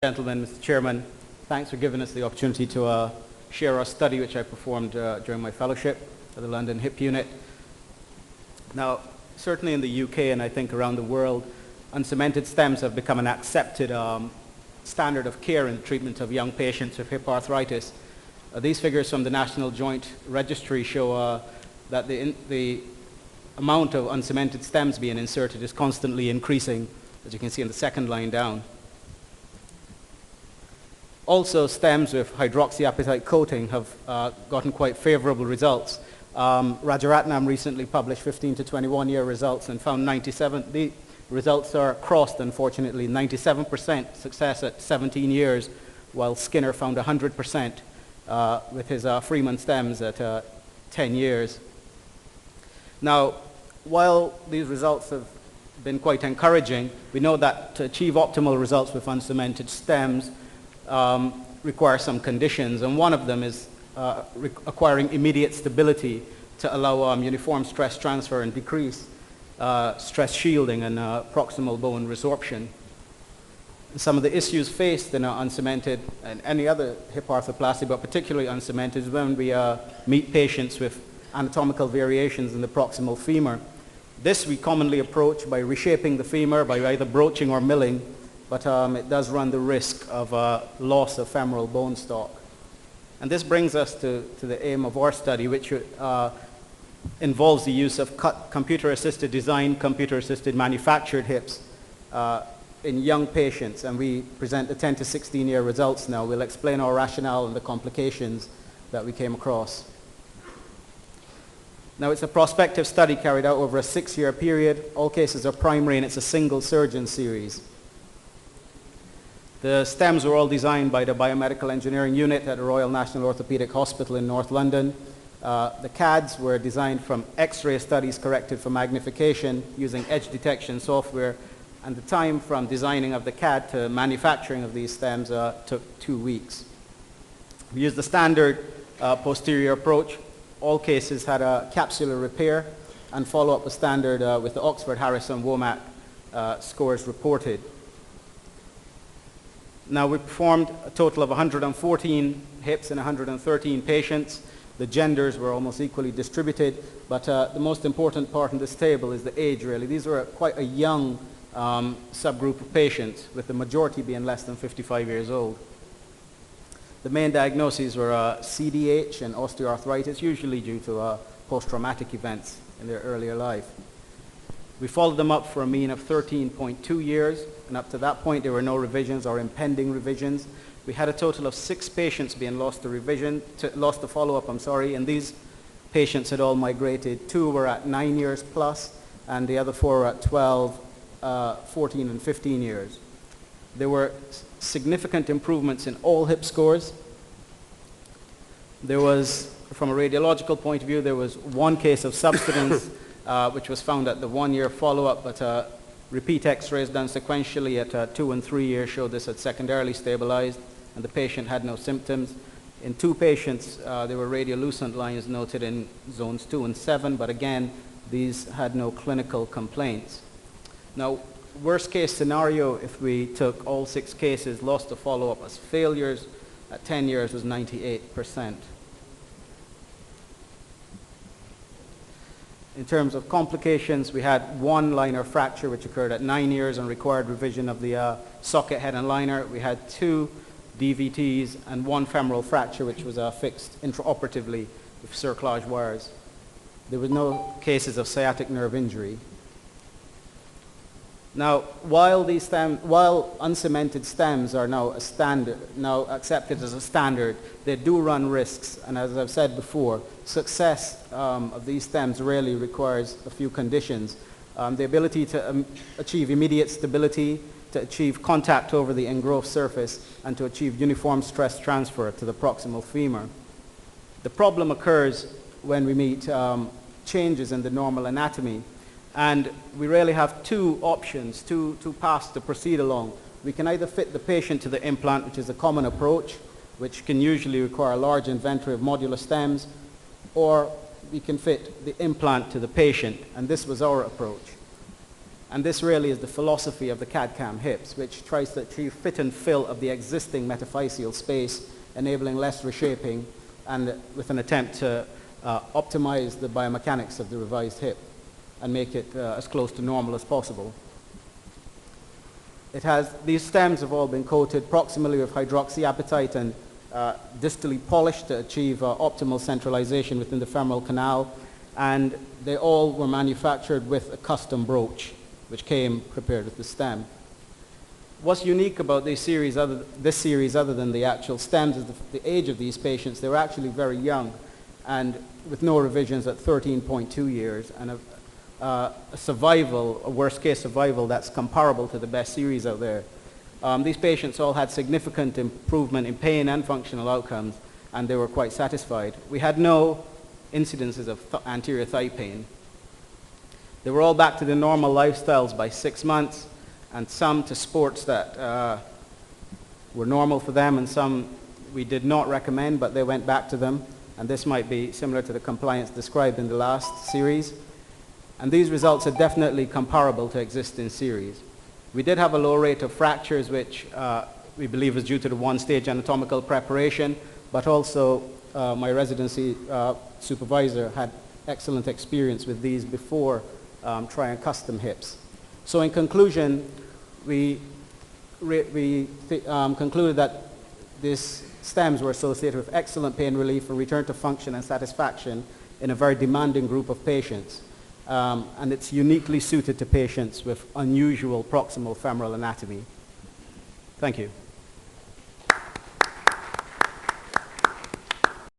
Gentlemen, Mr. Chairman, thanks for giving us the opportunity to share our study which I performed during my fellowship at the London Hip Unit. Now, certainly in the UK and I think around the world, uncemented stems have become an accepted standard of care in the treatment of young patients with hip arthritis. These figures from the National Joint Registry show that the amount of uncemented stems being inserted is constantly increasing, as you can see in the second line down. Also, stems with hydroxyapatite coating have gotten quite favorable results. Rajaratnam recently published 15 to 21-year results and found the results are crossed, unfortunately, 97% success at 17 years, while Skinner found 100% with his Freeman stems at 10 years. Now, while these results have been quite encouraging, we know that to achieve optimal results with uncemented stems require some conditions, and one of them is acquiring immediate stability to allow uniform stress transfer and decrease stress shielding and proximal bone resorption. Some of the issues faced in uncemented and any other hip arthroplasty, but particularly uncemented, is when we meet patients with anatomical variations in the proximal femur. This we commonly approach by reshaping the femur by either broaching or milling, but it does run the risk of loss of femoral bone stock. And this brings us to the aim of our study, which involves the use of computer-assisted design, computer-assisted manufactured hips in young patients. And we present the 10 to 16-year results now. We'll explain our rationale and the complications that we came across. Now, it's a prospective study carried out over a 6-year period. All cases are primary, and it's a single surgeon series. The stems were all designed by the Biomedical Engineering Unit at the Royal National Orthopaedic Hospital in North London. The CADs were designed from X-ray studies corrected for magnification using edge detection software, and the time from designing of the CAD to manufacturing of these stems took 2 weeks. We used the standard posterior approach. All cases had a capsular repair, and follow-up was standard with the Oxford, Harrison, Womack scores reported. Now, we performed a total of 114 hips in 113 patients. The genders were almost equally distributed, but the most important part in this table is the age, really. These were quite a young subgroup of patients, with the majority being less than 55 years old. The main diagnoses were CDH and osteoarthritis, usually due to post-traumatic events in their earlier life. We followed them up for a mean of 13.2 years, and up to that point there were no revisions or impending revisions. We had a total of 6 patients being lost to follow-up, and these patients had all migrated. 2 were at 9 years plus, and the other 4 were at 12, 14, and 15 years. There were significant improvements in all hip scores. There was, from a radiological point of view, there was 1 case of subsidence which was found at the 1-year follow-up, but repeat X-rays done sequentially at 2 and 3 years showed this had secondarily stabilized, and the patient had no symptoms. In 2 patients, there were radiolucent lines noted in zones 2 and 7, but again, these had no clinical complaints. Now, worst case scenario, if we took all 6 cases lost to follow-up as failures, at 10 years was 98%. In terms of complications, we had 1 liner fracture which occurred at 9 years and required revision of the socket head and liner. We had 2 DVTs and 1 femoral fracture which was fixed intraoperatively with cerclage wires. There were no cases of sciatic nerve injury. Now, while uncemented stems are now accepted as a standard, they do run risks, and as I've said before, success of these stems really requires a few conditions. The ability to achieve immediate stability, to achieve contact over the engrowth surface, and to achieve uniform stress transfer to the proximal femur. The problem occurs when we meet changes in the normal anatomy. And we really have 2 options, two paths to proceed along. We can either fit the patient to the implant, which is a common approach, which can usually require a large inventory of modular stems, or we can fit the implant to the patient, and this was our approach. And this really is the philosophy of the CADCAM hips, which tries to achieve fit and fill of the existing metaphyseal space, enabling less reshaping, and with an attempt to optimize the biomechanics of the revised hip and make it as close to normal as possible. These stems have all been coated proximally with hydroxyapatite and distally polished to achieve optimal centralization within the femoral canal, and they all were manufactured with a custom brooch, which came prepared with the stem. What's unique about this series other than the actual stems is the age of these patients. They were actually very young and with no revisions at 13.2 years and a survival, a worst case survival that's comparable to the best series out there. These patients all had significant improvement in pain and functional outcomes, and they were quite satisfied. We had no incidences of anterior thigh pain. They were all back to their normal lifestyles by 6 months, and some to sports that were normal for them, and some we did not recommend, but they went back to them. And this might be similar to the compliance described in the last series. And these results are definitely comparable to existing series. We did have a low rate of fractures, which we believe is due to the one-stage anatomical preparation, but also my residency supervisor had excellent experience with these before trying custom hips. So in conclusion, we concluded that these stems were associated with excellent pain relief and return to function and satisfaction in a very demanding group of patients. And it's uniquely suited to patients with unusual proximal femoral anatomy. Thank you.